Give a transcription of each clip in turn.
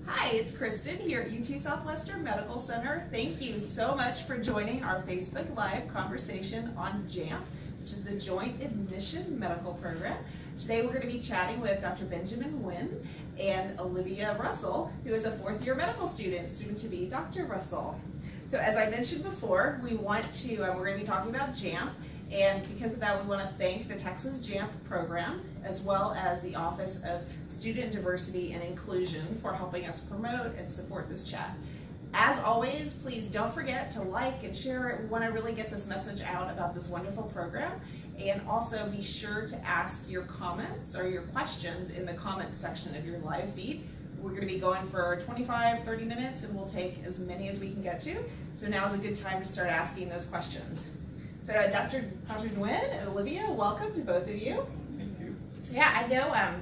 Hi, it's Kristen here at UT Southwestern Medical Center. Thank you so much for joining our Facebook Live conversation on JAMP, which is the Joint Admission Medical Program. Today we're going to be chatting with Dr. Benjamin Nguyen and Olivia Russell, who is a fourth-year medical student, soon to be Dr. Russell. So as I mentioned before, we're going to be talking about JAMP, and because of that we want to thank the Texas JAMP program as well as the Office of Student Diversity and Inclusion for helping us promote and support this chat. As always, please don't forget to like and share it. We want to really get this message out about this wonderful program, and also be sure to ask your comments or your questions in the comments section of your live feed. We're going to be going for 25-30 minutes and we'll take as many as we can get to. So now is a good time to start asking those questions. So Dr. Nguyen and Olivia, welcome to both of you. Thank you. Yeah, I know.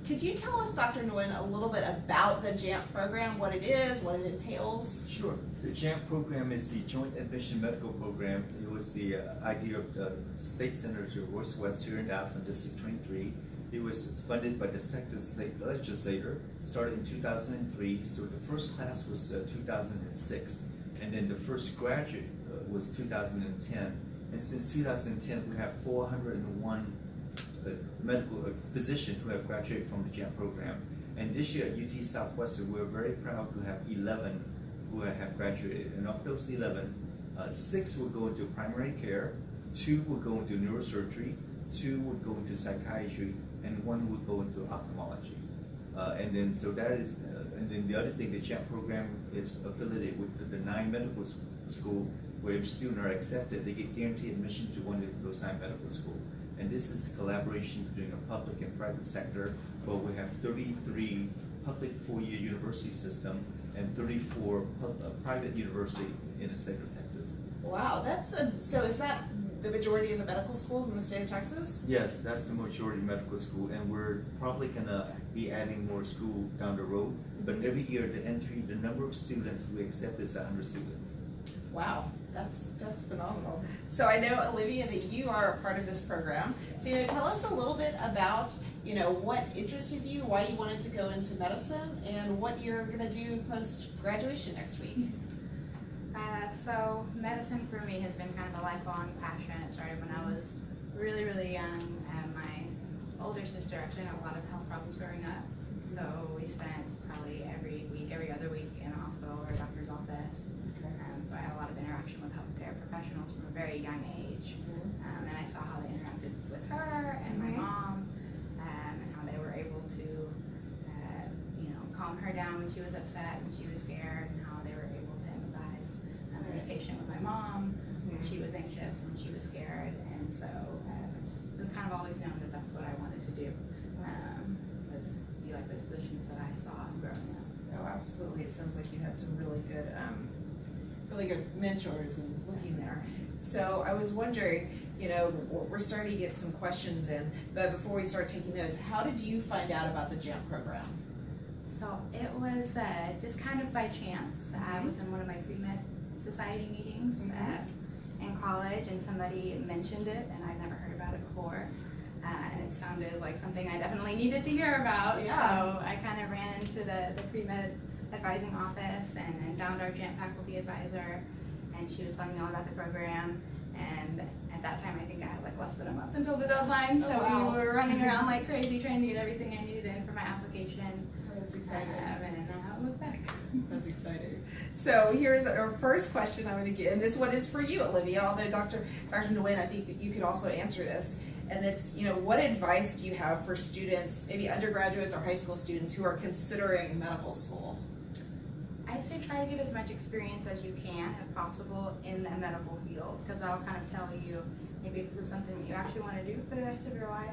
Could you tell us, Dr. Nguyen, a little bit about the JAMP program, what it is, what it entails? Sure. The JAMP program is the Joint Admission Medical Program. It was the idea of the State Center of Southwest here in Dallas in District 23. It was funded by the Texas State Legislature, started in 2003. So the first class was 2006, and then the first graduate was 2010. And since 2010, we have 401 medical physicians who have graduated from the JAMP program. And this year at UT Southwestern, we're very proud to have 11 who have graduated. And of those 11, 6 will go into primary care, 2 will go into neurosurgery, 2 would go into psychiatry, and 1 would go into ophthalmology. And then the other thing, the JAMP program is affiliated with the 9 medical school, where if students are accepted, they get guaranteed admission to one of those 9 medical schools. And this is a collaboration between the public and private sector, where we have 33 public 4-year university system and 34 private university in the state of Texas. Wow, so is that the majority of the medical schools in the state of Texas? Yes, that's the majority of medical school, and we're probably gonna be adding more school down the road. But every year, the number of students we accept is 100 students. Wow, that's phenomenal. So I know, Olivia, that you are a part of this program. So tell us a little bit about what interested you, why you wanted to go into medicine, and what you're going to do post-graduation next week. So medicine for me has been kind of a lifelong passion. It started when I was really, really young, and my older sister actually had a lot of health problems growing up. So we spent probably every other week in a hospital or a doctor's office. So I had a lot of interaction with healthcare professionals from a very young age. And I saw how they interacted with her and my mom, and how they were able to calm her down when she was upset, when she was scared, and how they were able to empathize and be patient with my mom when she was anxious, when she was scared. And so it's kind of always known that that's what I wanted to do, was be like those positions that I saw growing up. Oh, absolutely. It sounds like you had some really good mentors and looking there. So I was wondering, we're starting to get some questions in, but before we start taking those, how did you find out about the JAMP program? So it was just kind of by chance. I was in one of my pre-med society meetings in college, and somebody mentioned it, and I'd never heard about it before. And it sounded like something I definitely needed to hear about. Yeah. So I kind of ran into the pre-med advising office and found our JAMP faculty advisor, and she was telling me all about the program. And at that time, I think I had like less than a month until the deadline, so we were running around like crazy trying to get everything I needed in for my application. That's exciting. And I haven't looked back. That's exciting. So here's our first question I'm going to get, and this one is for you, Olivia, although Dr. Nguyen, I think that you could also answer this. And it's, what advice do you have for students, maybe undergraduates or high school students who are considering medical school? I'd say try to get as much experience as you can, if possible, in the medical field, because that'll kind of tell you maybe this is something that you actually want to do for the rest of your life.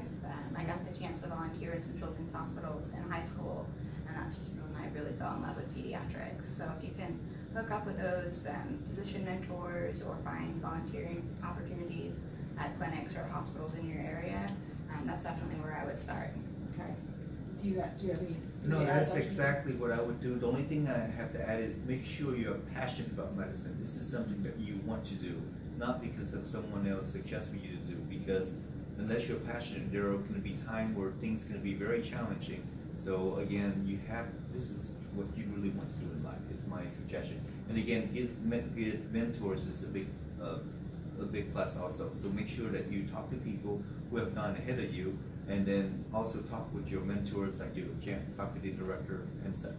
I got the chance to volunteer in some children's hospitals in high school, and that's just when I really fell in love with pediatrics. So if you can hook up with those physician mentors or find volunteering opportunities at clinics or hospitals in your area, that's definitely where I would start. Okay. Do you have any? No, that's exactly what I would do. The only thing I have to add is make sure you're passionate about medicine. This is something that you want to do, not because of someone else suggests for you to do. Because unless you're passionate, there are going to be times where things can be very challenging. So again, this is what you really want to do in life, is my suggestion. And again, get mentors is a big plus also. So make sure that you talk to people who have gone ahead of you, and then also talk with your mentors, like your JAMP faculty director and such.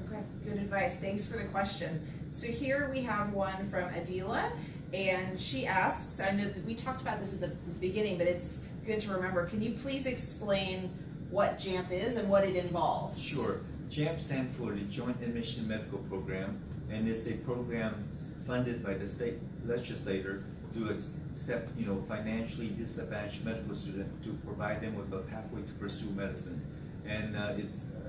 Okay, good advice. Thanks for the question. So here we have one from Adila, and she asks, I know that we talked about this at the beginning, but it's good to remember. Can you please explain what JAMP is and what it involves? Sure. JAMP stands for the Joint Admission Medical Program, and it's a program funded by the state legislature to accept, financially disadvantaged medical students, to provide them with a pathway to pursue medicine. And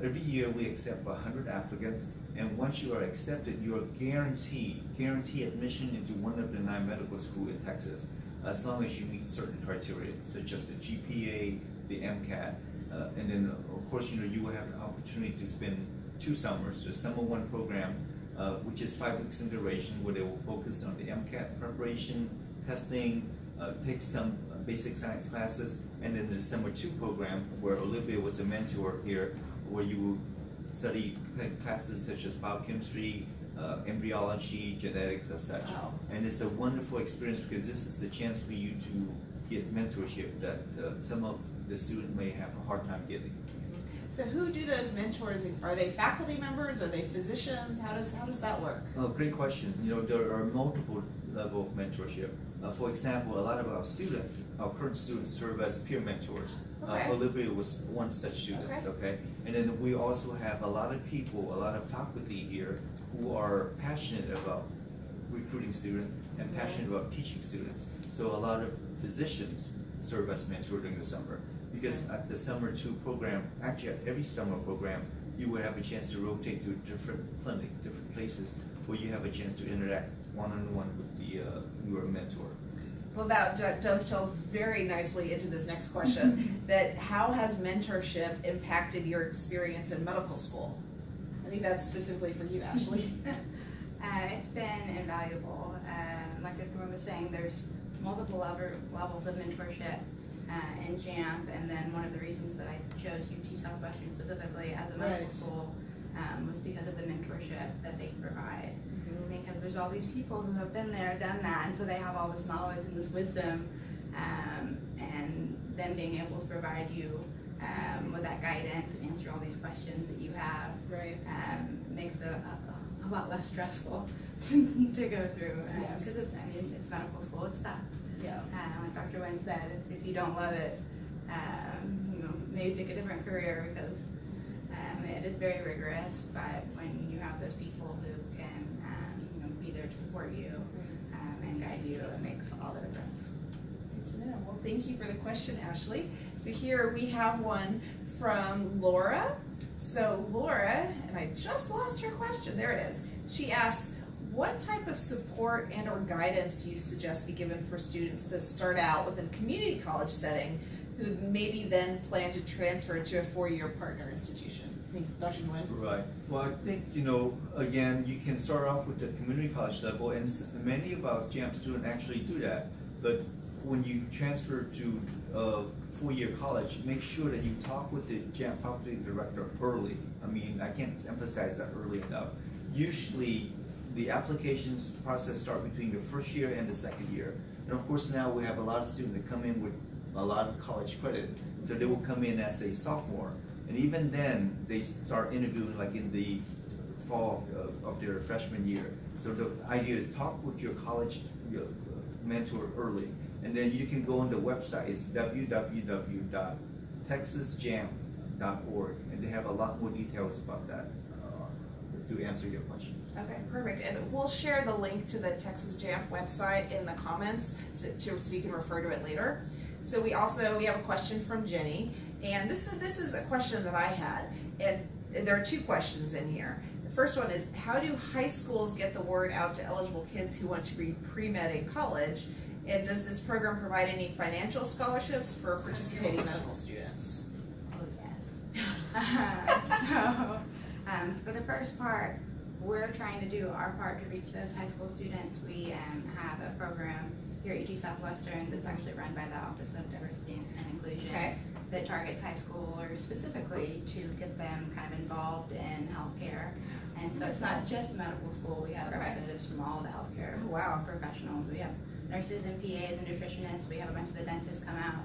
every year we accept 100 applicants, and once you are accepted, you are guaranteed admission into one of the 9 medical schools in Texas, as long as you meet certain criteria, such as the GPA, the MCAT, and then of course you will have the opportunity to spend 2 summers, the Summer 1 program, which is 5 weeks in duration, where they will focus on the MCAT preparation, testing, take some basic science classes, and then the Summer 2 program, where Olivia was a mentor here, where you will study classes such as biochemistry, embryology, genetics, and such. Wow. And it's a wonderful experience because this is a chance for you to get mentorship that some of the students may have a hard time getting. So who do those mentors? Are they faculty members? Are they physicians? How does that work? Oh, great question. There are multiple levels of mentorship. For example, a lot of our students, our current students, serve as peer mentors. Okay. Olivia was one such student. Okay. And then we also have a lot of people, a lot of faculty here who are passionate about recruiting students and passionate about teaching students. So a lot of physicians serve as mentors during the summer. Because at the Summer 2 program, actually at every summer program, you will have a chance to rotate to different clinics, different places, where you have a chance to interact one-on-one with your mentor. Well, that dovetails very nicely into this next question, that how has mentorship impacted your experience in medical school? I think that's specifically for you, Ashley. It's been invaluable. Like Dr. was saying, there's multiple levels of mentorship in JAMP, and then one of the reasons that I chose UT Southwestern specifically as a medical school was because of the mentorship that they provide. Because there's all these people who have been there, done that, and so they have all this knowledge and this wisdom, and them being able to provide you with that guidance and answer all these questions that you have, makes it a lot less stressful to go through. Because it's medical school, it's tough. Yeah. Like Dr. Nguyen said, if you don't love it, maybe pick a different career, because it is very rigorous. But when you have those people who can be there to support you and guide you, it makes all the difference. Good to know. Well, thank you for the question, Ashley. So here we have one from Laura. So Laura, and I just lost her question. There it is. She asks, what type of support and or guidance do you suggest be given for students that start out within a community college setting who maybe then plan to transfer to a 4-year partner institution? I think Dr. Nguyen. Right. Well, I think, again, you can start off with the community college level, and many of our JAMP students actually do that. But when you transfer to a 4-year college, make sure that you talk with the JAMP faculty director early. I can't emphasize that early enough. Usually, the applications process start between the 1st year and the 2nd year. And of course now we have a lot of students that come in with a lot of college credit. So they will come in as a sophomore. And even then, they start interviewing like in the fall of their freshman year. So the idea is talk with your college mentor early. And then you can go on the website, it's www.texasjamp.org. And they have a lot more details about that to answer your question. Okay, perfect. And we'll share the link to the Texas JAMP website in the comments so you can refer to it later. So we have a question from Jenny, and this is a question that I had, and there are 2 questions in here. The first one is, how do high schools get the word out to eligible kids who want to be pre-med in college? And does this program provide any financial scholarships for participating medical students? Oh, yes. For the first part, we're trying to do our part to reach those high school students. We have a program here at UT Southwestern that's actually run by the Office of Diversity and Inclusion. Okay. that targets high schoolers specifically to get them kind of involved in healthcare. And so it's not just medical school. We have representatives from all the healthcare professionals. We have nurses and PAs and nutritionists. We have a bunch of the dentists come out.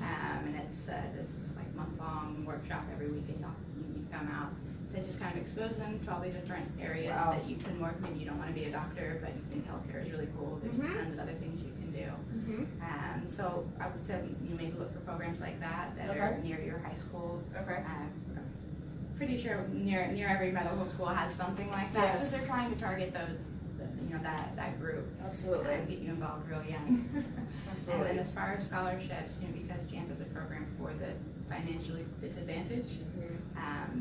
And it's this like month-long workshop every week, and you come out to just kind of expose them to all the different areas that you can work. Maybe you don't want to be a doctor, but you think healthcare is really cool. There's tons of other things you can do. So I would say you maybe look for programs like that are near your high school. Pretty sure near every medical school has something like that because they're trying to target that group. Absolutely. And get you involved real young. Absolutely. And then as far as scholarships, because JAMP is a program for the financially disadvantaged,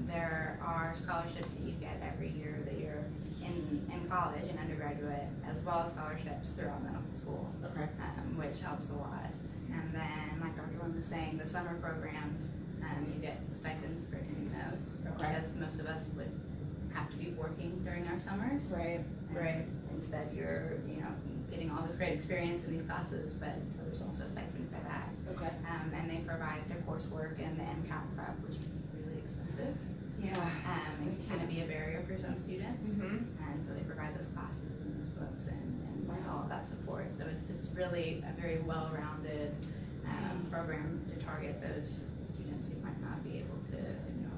there are scholarships that you get every year that you're in college and undergraduate, as well as scholarships throughout medical school, which helps a lot. And then, like everyone was saying, the summer programs, you get stipends for attending those, because most of us would have to be working during our summers. Right. Instead, you're getting all this great experience in these classes, but so there's also a stipend for that. And they provide their coursework and the MCAT prep, which can be really expensive. And can kind of be a barrier for some students. And so they provide those classes and those books and all of that support. So it's really a very well-rounded program to target those students who might not be able to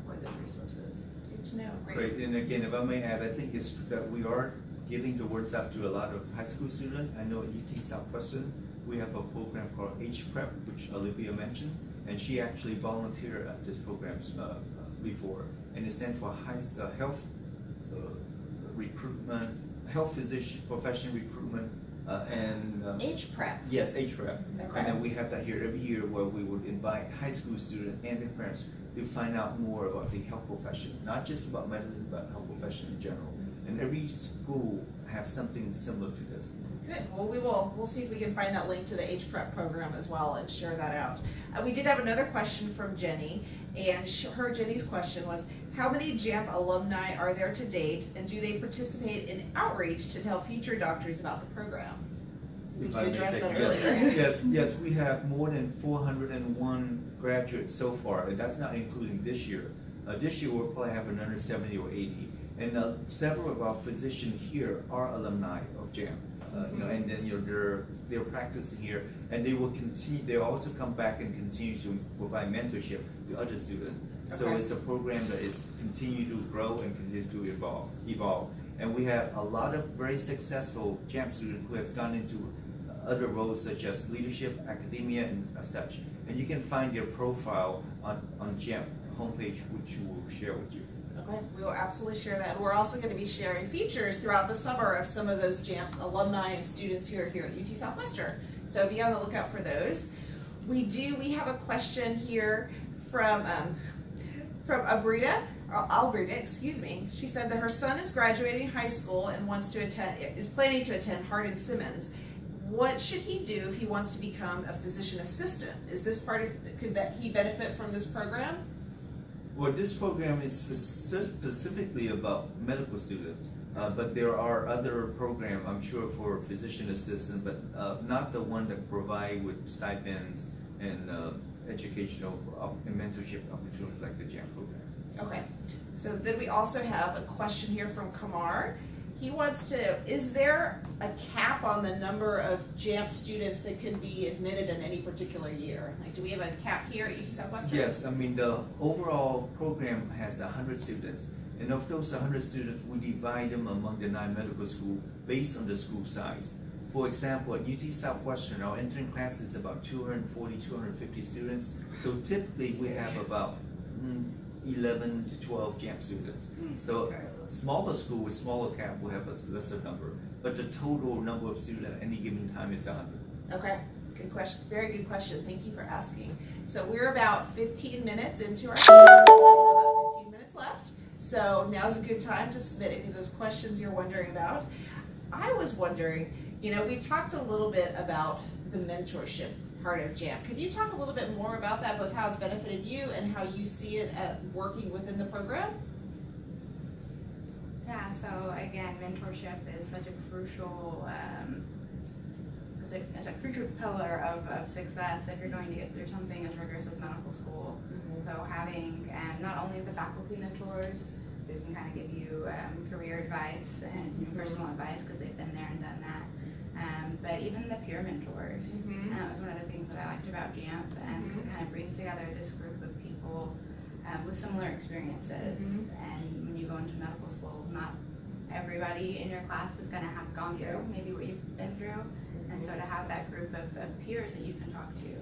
afford those resources. Good to know. Great. And again, if I may add, I think it's that we are getting the words out to a lot of high school students. I know at UT Southwestern, we have a program called H-Prep, which Olivia mentioned, and she actually volunteered at this program before. And it stands for health recruitment, health physician profession recruitment, and H-Prep. Yes, H-Prep. And then we have that here every year where we would invite high school students and their parents to find out more about the health profession, not just about medicine, but health profession in general. And every school has something similar to this. Good. Well, we'll see if we can find that link to the H-Prep program as well and share that out. We did have another question from Jenny, and Jenny's question was, how many JAMP alumni are there to date, and do they participate in outreach to tell future doctors about the program? Did you address that earlier? Yes, we have more than 401 graduates so far, and that's not including this year. This year we'll probably have another 70 or 80. And several of our physicians here are alumni of JAMP. And then they're practicing here, and they will continue. They also come back and continue to provide mentorship to other students. So it's a program that is continue to grow and continue to evolve. And we have a lot of very successful JAMP students who has gone into other roles such as leadership, academia, and such. And you can find their profile on JAMP homepage, which we will share with you. Okay, we will absolutely share that. We're also going to be sharing features throughout the summer of some of those JAMP alumni and students who are here at UT Southwestern. So be on the lookout for those. We have a question here from Albrita, excuse me. She said that her son is graduating high school and is planning to attend Hardin-Simmons. What should he do if he wants to become a physician assistant? Is this could he benefit from this program? Well, this program is specifically about medical students, but there are other programs, I'm sure, for physician assistant, but not the one that provide with stipends and educational and mentorship opportunities like the JAMP program. Okay, so then we also have a question here from Kamar. He wants to, is there a cap on the number of JAMP students that can be admitted in any particular year? Like, do we have a cap here at UT Southwestern? Yes, I mean, the overall program has 100 students. And of those 100 students, we divide them among the 9 medical schools based on the school size. For example, at UT Southwestern, our entering class is about 240, 250 students. So typically we have about 11 to 12 JAMP students. So smaller school with smaller cap will have a lesser number, but the total number of students at any given time is 100. Okay, good question. Very good question. Thank you for asking. So we're about 15 minutes into our about 15 minutes left. So now's a good time to submit any of those questions you're wondering about. I was wondering, we've talked a little bit about the mentorship part of JAMP. Could you talk a little bit more about that, both how it's benefited you and how you see it at working within the program? Yeah, so again, mentorship is such a crucial it's a crucial pillar of success if you're going to get through something as rigorous as medical school. So having not only the faculty mentors who can kind of give you career advice and personal advice because they've been there and done that, but even the peer mentors. That was one of the things that I liked about JAMP, because it kind of brings together this group of people with similar experiences. And when you go into medical school, not everybody in your class is going to have gone through maybe what you've been through, and so to have that group of peers that you can talk to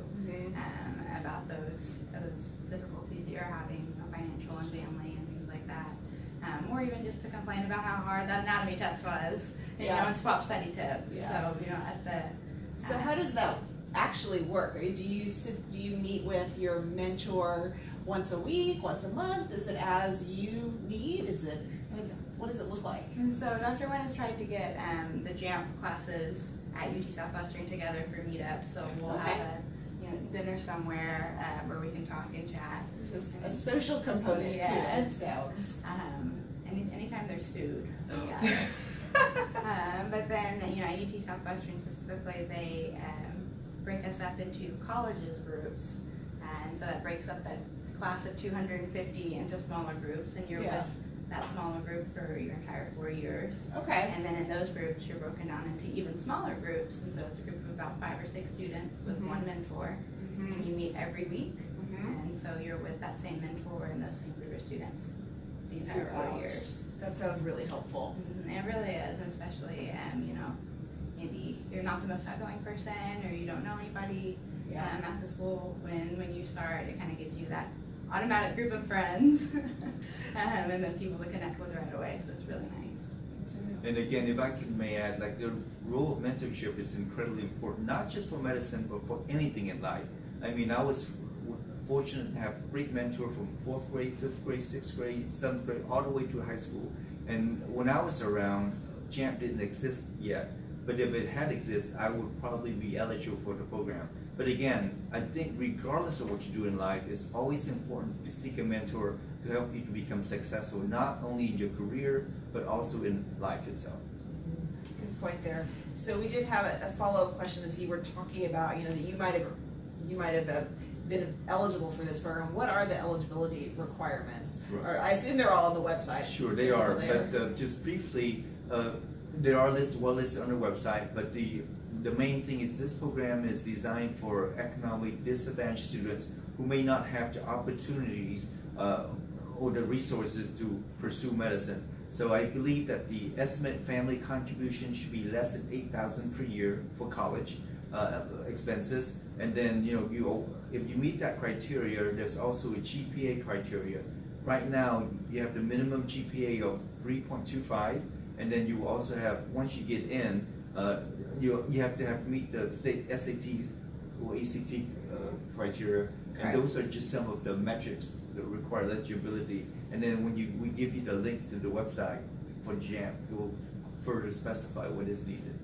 about those difficulties that you're having, financial and family and things like that, or even just to complain about how hard that anatomy test was, you know, and swap study tips. So at the so how does that actually work? Do you meet with your mentor once a week, once a month? Is it as you need? Is it, what does it look like? And so Dr. Nguyen has tried to get the JAMP classes at UT Southwestern together for meetups. So we'll have a dinner somewhere where we can talk and chat. There's a social component to it. So anytime there's food. But then at UT Southwestern specifically, they break us up into colleges groups, and so that breaks up that class of 250 into smaller groups, and you're with that smaller group for your entire 4 years. Okay. And then in those groups, you're broken down into even smaller groups, and so it's a group of about 5 or 6 students with one mentor, and you meet every week, and so you're with that same mentor and those same group of students the entire 4 years. That sounds really helpful. It really is, especially maybe you're not the most outgoing person, or you don't know anybody at the school. When you start, it kind of gives you that automatic group of friends and those people to connect with right away, so it's really nice. And again, if I may add, like the role of mentorship is incredibly important, not just for medicine, but for anything in life. I mean, I was fortunate to have a great mentor from 4th grade, 5th grade, 6th grade, 7th grade, all the way to high school. And when I was around, JAMP didn't exist yet, but if it had existed, I would probably be eligible for the program. But again, I think regardless of what you do in life, it's always important to seek a mentor to help you to become successful, not only in your career, but also in life itself. Good point there. So we did have a follow-up question as you were talking about, that you might have been eligible for this program. What are the eligibility requirements? Right. Or I assume they're all on the website. Sure, they are. But just briefly, there are well listed on the website. But the main thing is this program is designed for economically disadvantaged students who may not have the opportunities or the resources to pursue medicine. So I believe that the estimated family contribution should be less than $8,000 per year for college expenses. And then if you meet that criteria, there's also a GPA criteria. Right now, you have the minimum GPA of 3.25, and then you also have, once you get in, you have to meet the state SAT or ACT criteria, and those are just some of the metrics that require eligibility. And then when we give you the link to the website for JAMP, it will further specify what is needed.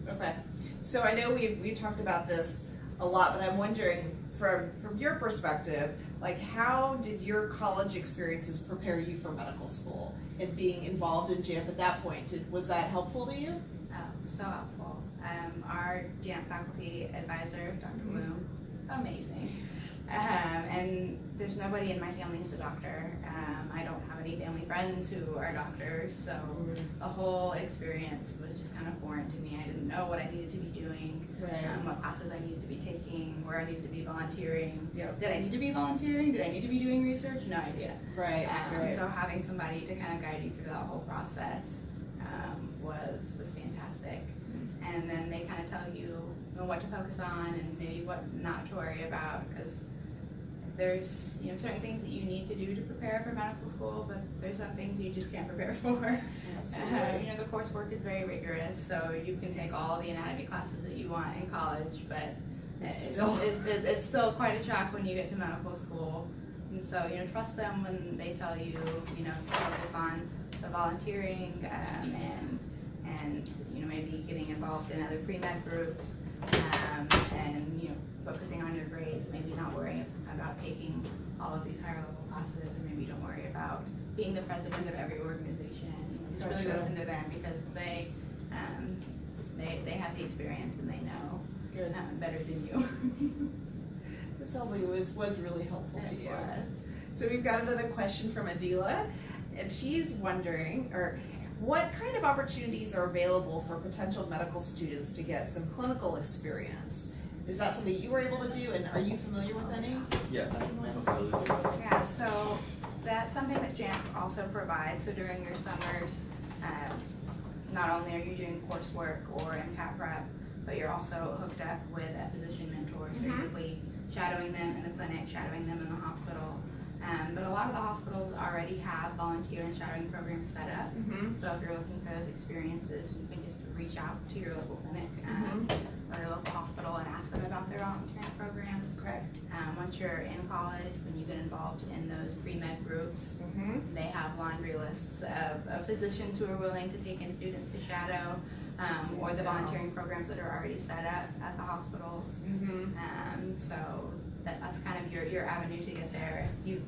Okay, so I know we've talked about this a lot, but I'm wondering from your perspective, like how did your college experiences prepare you for medical school and being involved in JAMP at that point? Was that helpful to you? Oh, so helpful. Our JAMP faculty advisor, Dr. Bloom, amazing. And there's nobody in my family who's a doctor. I don't have any family friends who are doctors, so the whole experience was just kind of foreign to me. I didn't know what I needed to be doing, what classes I needed to be taking, where I needed to be volunteering. Did I need to be volunteering? Did I need to be doing research? No idea. Right. So having somebody to kind of guide you through that whole process was fantastic. And then they kind of tell you what to focus on and maybe what not to worry about, because there's certain things that you need to do to prepare for medical school, but there's some things you just can't prepare for. Absolutely. The coursework is very rigorous, so you can take all the anatomy classes that you want in college, but it's still quite a shock when you get to medical school. And so trust them when they tell you to focus on the volunteering and maybe getting involved in other pre-med groups and focusing on your grades, maybe not worrying about taking all of these higher level classes, or maybe don't worry about being the president of every organization. Just really listen to them, because they have the experience and they know Good. Better than you. It sounds like it was really helpful to you. Was. So we've got another question from Adila, and she's wondering, what kind of opportunities are available for potential medical students to get some clinical experience? Is that something you were able to do, and are you familiar with any? Yes. Yeah, so that's something that JAMP also provides. So during your summers, not only are you doing coursework or MCAT prep, but you're also hooked up with a physician mentor. So you're really shadowing them in the clinic, shadowing them in the hospital. But a lot of the hospitals already have volunteer and shadowing programs set up. So if you're looking for those experiences, you can just reach out to your local clinic or your local hospital and ask them about their volunteering programs. Correct. Once you're in college, when you get involved in those pre-med groups, they have laundry lists of physicians who are willing to take in students to shadow, or the volunteering programs that are already set up at the hospitals. So that's kind of your avenue to get there. You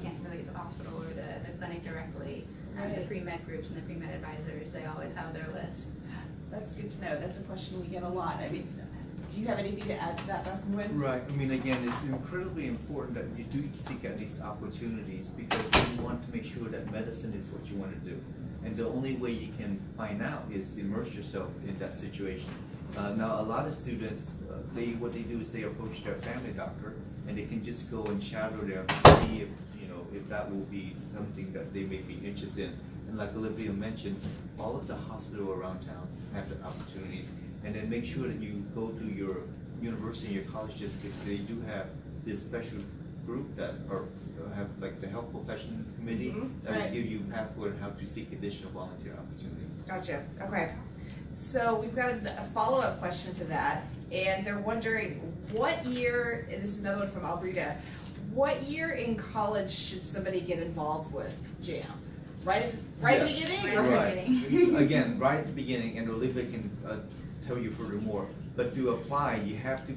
can't really get to the hospital or the clinic directly. The pre-med groups and the pre-med advisors, they always have their list. That's good to know. That's a question we get a lot. I mean, do you have anything to add to that, Dr. Nguyen? Right. I mean, again, it's incredibly important that you do seek out these opportunities because you want to make sure that medicine is what you want to do. And the only way you can find out is immerse yourself in that situation. Now, a lot of students, what they do is they approach their family doctor, and they can just go and shadow them to see if that will be something that they may be interested in. And like Olivia mentioned, all of the hospitals around town have the opportunities. And then make sure that you go to your university and your college district. They do have this special group that have like the health profession committee that will give you pathway on how to seek additional volunteer opportunities. Gotcha. Okay. So we've got a follow-up question to that, and they're wondering what year, and this is another one from Albrita, what year in college should somebody get involved with JAMP? Right at the beginning? Right. Again, right at the beginning, and Olivia can tell you furthermore. But to apply, you have to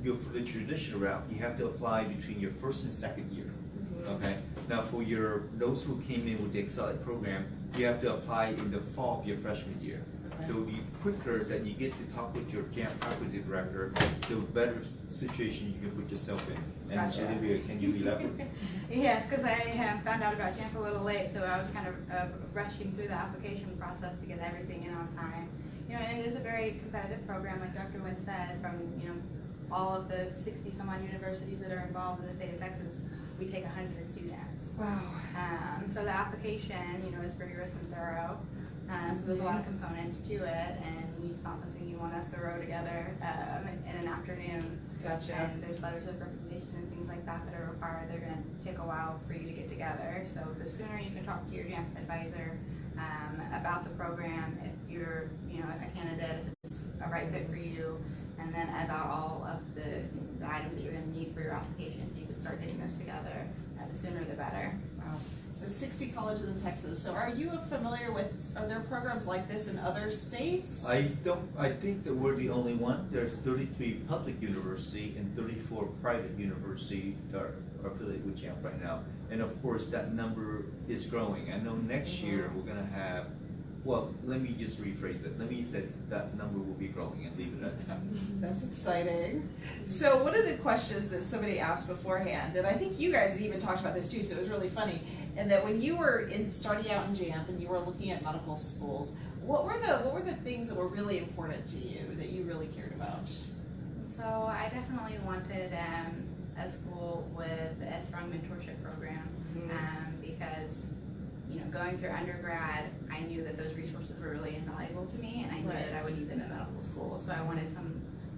go for the traditional route. You have to apply between your first and second year. Okay. Now, for those who came in with the Accelerate program, you have to apply in the fall of your freshman year. So the quicker that you get to talk with your JAMP faculty director, the better situation you can put yourself in. And Gotcha. Olivia, can you elaborate? Yes, because I found out about JAMP a little late, so I was kind of rushing through the application process to get everything in on time. And it is a very competitive program, like Dr. Nguyen said, from all of the 60 some odd universities that are involved in the state of Texas. We take 100 students. Wow. So the application, is rigorous and thorough. So there's a lot of components to it, and it's not something you want to throw together in an afternoon. Gotcha. And there's letters of recommendation and things like that that are required. They're going to take a while for you to get together. So the sooner you can talk to your JAMP advisor about the program, if you're a candidate, if it's a right fit for you, and then about all of the items that you're going to need for your application, so you can start getting those together. The sooner the better. Wow. So 60 colleges in Texas. So are you familiar with, are there programs like this in other states? I think that we're the only one. There's 33 public university and 34 private university that are affiliated with JAMP right now. And of course that number is growing. I know next year we're gonna have, well, let me just rephrase it. Let me say that number will be growing and leave it at that. That's exciting. So one of the questions that somebody asked beforehand, and I think you guys had even talked about this too, so it was really funny, and that when you were starting out in JAMP and you were looking at medical schools, what were the things that were really important to you that you really cared about? So I definitely wanted a school with a strong mentorship program because going through undergrad, I knew that those resources were really invaluable to me, and I knew that I would need them in medical school. So I wanted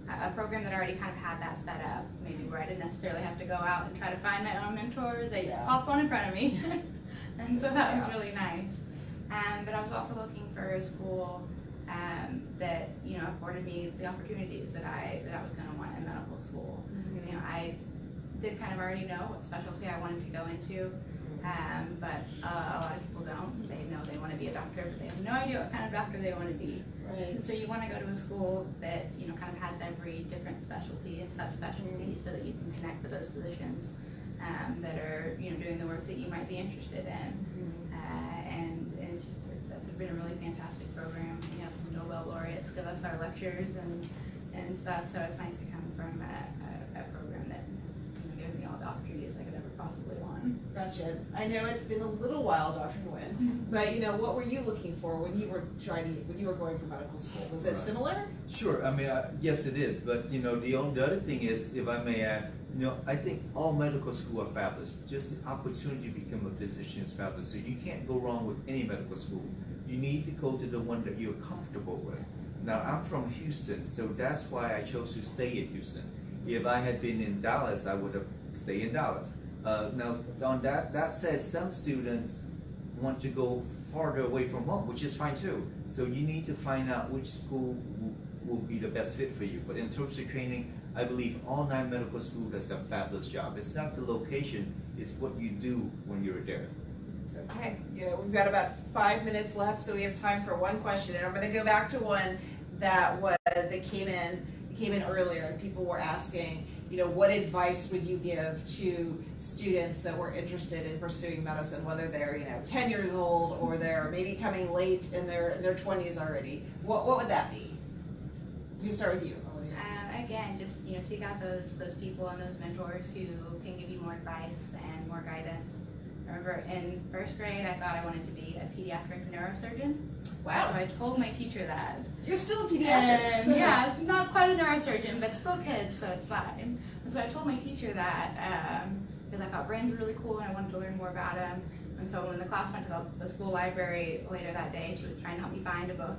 a program that already kind of had that set up, maybe where I didn't necessarily have to go out and try to find my own mentors. They just popped one in front of me, and so that was really nice. But I was also looking for a school that afforded me the opportunities that I was going to want in medical school. I did kind of already know what specialty I wanted to go into. But a lot of people don't. They know they want to be a doctor, but they have no idea what kind of doctor they want to be. Right. And so you want to go to a school that kind of has every different specialty and subspecialty, so that you can connect with those physicians that are doing the work that you might be interested in. And it's been a really fantastic program. We have Nobel laureates give us our lectures and stuff, so it's nice to come from a program that has given me all the opportunities I could ever possibly want. Gotcha. I know it's been a little while, Dr. Nguyen, but what were you looking for when you were going for medical school? Was it similar? Sure. I mean, yes, it is. But the other thing is, if I may add, I think all medical school are fabulous. Just the opportunity to become a physician is fabulous. So you can't go wrong with any medical school. You need to go to the one that you're comfortable with. Now, I'm from Houston, so that's why I chose to stay in Houston. If I had been in Dallas, I would have stayed in Dallas. Now, on that said, some students want to go farther away from home, which is fine too. So you need to find out which school will be the best fit for you. But in terms of training, I believe all 9 medical schools does a fabulous job. It's not the location, it's what you do when you're there. Okay, we've got about 5 minutes left, so we have time for one question, and I'm going to go back to one that came in earlier. And people were asking, what advice would you give to students that were interested in pursuing medicine, whether they're 10 years old or they're maybe coming late in their 20s already? What would that be? We can start with you. Again, just seek out those people and those mentors who can give you more advice and more guidance. I remember in first grade, I thought I wanted to be a pediatric neurosurgeon. Wow. So I told my teacher that. You're still a pediatric. Yeah, not quite a neurosurgeon, but still kids, so it's fine. And so I told my teacher that because I thought brains were really cool and I wanted to learn more about them. And so when the class went to the school library later that day, she was trying to help me find a book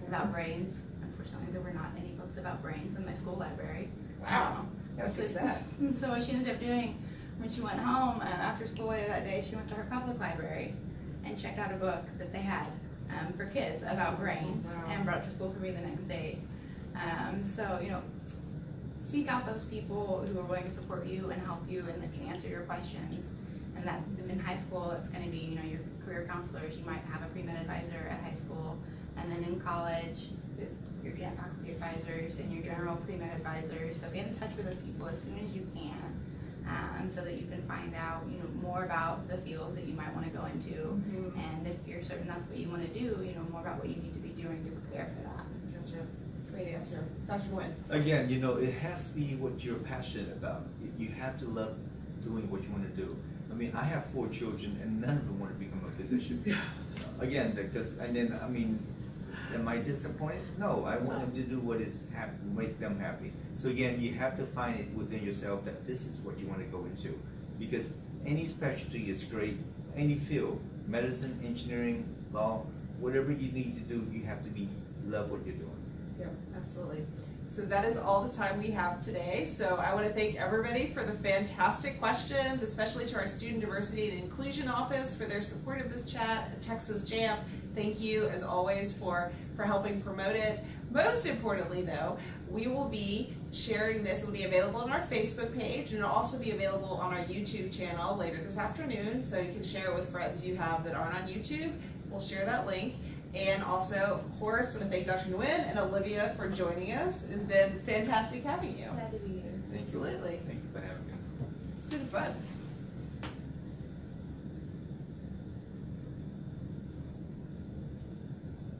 about brains. Unfortunately, there were not any books about brains in my school library. Wow. Gotta fix that. So what she ended up doing when she went home after school later that day, she went to her public library and checked out a book that they had for kids about brains and brought it to school for me the next day. So, seek out those people who are willing to support you and help you and that can answer your questions. And that in high school, it's going to be, your career counselors. You might have a pre-med advisor at high school. And then in college, with your JAMP faculty advisors and your general pre-med advisors. So get in touch with those people as soon as you can. So that you can find out, more about the field that you might want to go into, and if you're certain that's what you want to do, more about what you need to be doing to prepare for that. Gotcha. Great answer, Dr. Nguyen. Again, it has to be what you're passionate about. You have to love doing what you want to do. I mean, I have 4 children, and none of them want to become a physician. Again, am I disappointed? No, I want them to do what is make them happy. So again, you have to find it within yourself that this is what you want to go into. Because any specialty is great, any field, medicine, engineering, law, whatever you need to do, you have to love what you're doing. Yep, absolutely. So that is all the time we have today. So I want to thank everybody for the fantastic questions, especially to our Student Diversity and Inclusion Office for their support of this chat, Texas JAMP. Thank you, as always, for helping promote it. Most importantly, though, we will be sharing this. It will be available on our Facebook page, and it will also be available on our YouTube channel later this afternoon, so you can share it with friends you have that aren't on YouTube. We'll share that link. And also, of course, I want to thank Dr. Nguyen and Olivia for joining us. It's been fantastic having you. Glad to be here. Thank you. Absolutely. Thank you for having me. It's been fun.